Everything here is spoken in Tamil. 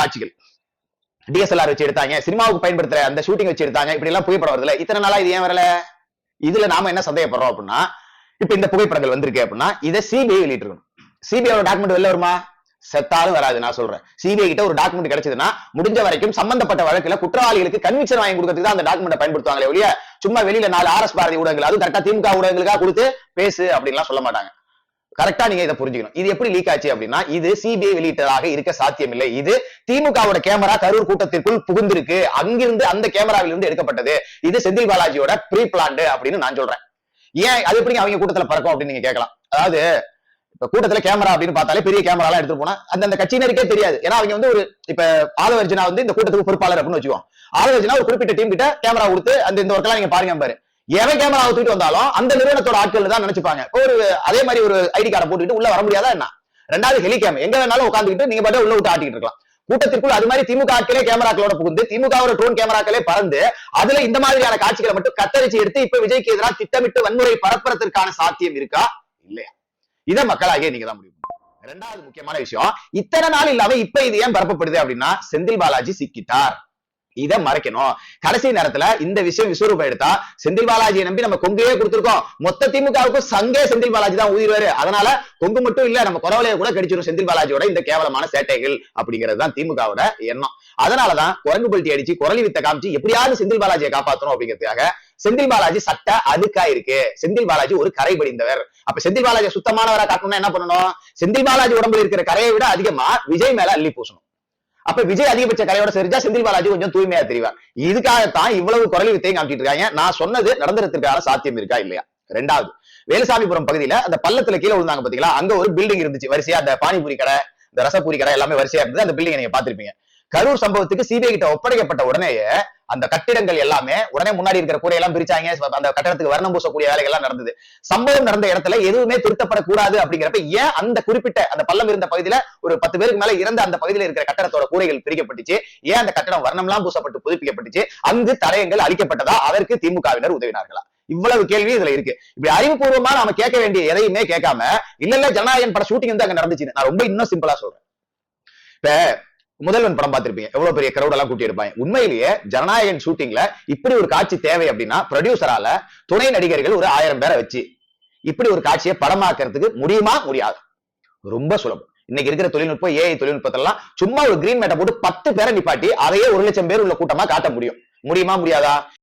காட்சிகள் டிஎஸ்எல்ஆர் வச்சு எடுத்தாங்க, சினிமாவுக்கு பயன்படுத்துற அந்த ஷூட்டிங் வச்சு எடுத்தாங்க, இப்படி எல்லாம் புகைப்படம் வருதுல, இத்தனை நாளா இது ஏன் வரல? இதுல நாம என்ன சந்தேகப்படுறோம் அப்படின்னா, இப்ப இந்த புகைப்படங்கள் வந்திருக்கு அப்படின்னா இதை சிபிஐ வெளியிட்டிருக்கணும். சிபிஐ டாக்குமெண்ட் வெளில வருமா? செத்தாலும் வராது. நான் சொல்றேன், சிபிஐ கிட்ட ஒரு டாக்குமெண்ட் கிடைச்சதுன்னா முடிஞ்ச வரைக்கும் சம்பந்தப்பட்ட வழக்குல குற்றவாளிகளுக்கு கன்விக்ஷன் வாங்கி கொடுக்கறதுக்கு தான் அந்த டாக்குமெண்ட் பயன்படுத்துவாங்களே ஒழிய சும்மா வெளியில 4 RS பாரதி ஊடகங்கள், அதுவும் கரெக்டா திமுக ஊடகங்களுக்காக கொடுத்து பேசு அப்படின்லாம் சொல்ல மாட்டாங்க. கரெக்டா நீங்க இதை புரிஞ்சுக்கணும். இது எப்படி லீக் ஆச்சு அப்படின்னா, இது சிபிஐ வெளியிட்டதாக இருக்க சாத்தியம் இல்லை. இது திமுகவோட கேமரா கரூர் கூட்டத்திற்குள் புகுந்திருக்கு, அங்கிருந்து அந்த கேமராவில் இருந்து எடுக்கப்பட்டது. இது செந்தில் பாலாஜியோட ப்ரீ பிளான்டு அப்படின்னு நான் சொல்றேன். ஏன் அது எப்படி அவங்க கூட்டத்துல பறக்கும் அப்படின்னு நீங்க கேட்கலாம். அதாவது இப்ப கூட்டத்துல கேமரா அப்படின்னு பார்த்தாலே பெரிய கேமரா எல்லாம் எடுத்துட்டு போனா அந்த கட்சியினருக்கே தெரியாது. ஏன்னா அவங்க வந்து ஒரு இப்ப ஆதவர்ஜனா வந்து இந்த கூட்டத்துக்கு பொறுப்பாளர் அப்படின்னு வச்சுக்கோம். ஆதவர்ஜனா ஒரு குறிப்பிட்ட டீம் கிட்ட கேமரா கொடுத்து இந்த ஒர்க் எல்லாம் நீங்க பாருங்க பாரு, எவன் கேமரா தூக்கிட்டு வந்தாலும் அந்த நிறுவனத்தோட ஆட்கள் தான் நினைச்சுப்பாங்க. ஒரு அதே மாதிரி ஒரு ஐடி கார்டை போட்டுக்கிட்டு உள்ள வர முடியாதா என்ன? ரெண்டாவது ஹெலிகேம் எங்க வேணாலும் உட்காந்துக்கிட்டு நீங்க பாட்டு உள்ள விட்டு ஆட்டிட்டு இருக்கலாம். கூட்டத்திற்குள் அது மாதிரி திமுக ஆட்களே கேமராக்களோட புகுந்து திமுக ட்ரோன் கேமராக்களே பறந்து அதுல இந்த மாதிரியான காட்சிகளை மட்டும் கத்தரிச்சு எடுத்து இப்ப விஜய்க்கு எதிராக திட்டமிட்டு வன்முறை பரப்புறதற்கான சாத்தியம் இருக்கா இல்லையா? இதை மக்களாகிய நீங்க தான் முடியும். ரெண்டாவது முக்கியமான விஷயம், இத்தனை நாள் இல்லாம இப்ப இது ஏன் பரப்பப்படுது அப்படின்னா, செந்தில் பாலாஜி சிக்கிட்டார். இதை மறைக்கணும். கடைசி நேரத்துல இந்த விஷயம் விஸ்வரூபம் எடுத்தா செந்தில் பாலாஜியை நம்பி நம்ம கொங்கையே கொடுத்திருக்கோம், மொத்த திமுகவுக்கும் சங்கே செந்தில் பாலாஜி தான் ஊதிடுவாரு. அதனால கொங்கு மட்டும் இல்ல, நம்ம குறவலையை கூட கிடைச்சிடும் செந்தில் பாலாஜியோட இந்த கேவலமான சேட்டைகள் அப்படிங்கிறது தான் திமுகவோட எண்ணம். அதனாலதான் குரங்கு பல்ட்டி அடிச்சு குரலி வித்த காமிச்சு எப்படியாவது செந்தில் பாலாஜியை காப்பாற்றணும் அப்படிங்கிறதுக்காக செந்தில் பாலாஜி சட்ட அதுக்கா இருக்கு. செந்தில் பாலாஜி ஒரு கரை படிந்தவர். அப்ப செந்தில் பாலாஜி சுத்தமானவரா காட்டணும்னா என்ன பண்ணணும்? செந்தில் பாலாஜி உடம்புல இருக்கிற கரையை விட அதிகமா விஜய் மேல அள்ளி பூசணும். அப்ப விஜய் அதிகபட்ச கரையோட சரிஞ்சா செந்தில் பாலாஜி கொஞ்சம் தூய்மையா தெரிவார். இதுக்காகத்தான் இவ்வளவு குரலி வித்தையும் காமிச்சிட்டு இருக்காங்க. நான் சொன்னது நடந்துறதுக்கான சாத்தியம் இருக்கா இல்லையா? ரெண்டாவது, வேலுசாமிபுரம் பகுதியில அந்த பள்ளத்துல கீழே விழுந்தாங்க பாத்தீங்களா, அங்க ஒரு பில்டிங் இருந்துச்சு வரிசையா, அந்த பானிபூரி கடை, இந்த ரசப்பூரி கடை எல்லாமே வரிசையா இருந்தது. அந்த பில்டிங் நீங்க பாத்திருப்பீங்க. கரூர் சம்பவத்துக்கு சிபிஐ கிட்ட ஒப்படைக்கப்பட்ட உடனேயே அந்த கட்டிடங்கள் எல்லாமே உடனே முன்னாடி இருக்கிற கூரையெல்லாம் பிரிச்சாங்க. அந்த கட்டடத்துக்கு வர்ணம் பூசக்கூடிய வேலைகள் எல்லாம் நடந்தது. சம்பவம் நடந்த இடத்துல எதுவுமே திருத்தப்படக்கூடாது அப்படிங்கிறப்ப ஏன் அந்த குறிப்பிட்ட அந்த பள்ளம் இருந்த பகுதியில ஒரு 10 பேருக்கு மேல இறந்த அந்த பகுதியில் இருக்கிற கட்டடத்தோட கூரைகள் பிரிக்கப்பட்டுச்சு? ஏன் அந்த கட்டடம் வர்ணம்லாம் பூசப்பட்டு புதுப்பிக்கப்பட்டுச்சு? அங்கு தடயங்கள் அளிக்கப்பட்டதா? அதற்கு திமுகவினர் உதவினார்களா? இவ்வளவு கேள்வி இதுல இருக்கு. இப்படி அறிவுபூர்வமா நாம கேட்க வேண்டிய எதையுமே கேட்காம இல்ல ஜனநாயகன் பட ஷூட்டிங் வந்து அங்க நடந்துச்சு. நான் ரொம்ப இன்னும் சிம்பிளா சொல்றேன். இப்ப முதல்வன் படம் பார்த்திருப்பீங்க, எவ்வளவு பெரிய கிரௌட் எல்லாம் கூட்டி இருப்பாங்க. உண்மையிலேயே ஜனநாயகன் ஷூட்டிங்ல இப்படி ஒரு காட்சி தேவை அப்படின்னா ப்ரொடியூசரால துணை நடிகர்கள் ஒரு 1000 பேரை வச்சு இப்படி ஒரு காட்சியை படமாக்குறதுக்கு முடியுமா? முடியாது. ரொம்ப சுலபம். இன்னைக்கு இருக்கிற தொழில்நுட்பம், ஏஐ தொழில்நுட்பத்தெல்லாம் சும்மா ஒரு கிரீன் மேட்டை போட்டு 10 பேரை நிப்பாட்டி அதையே 1 லட்சம் பேர் உள்ள கூட்டமா காட்ட முடியும். முடியுமா? முடியாதா?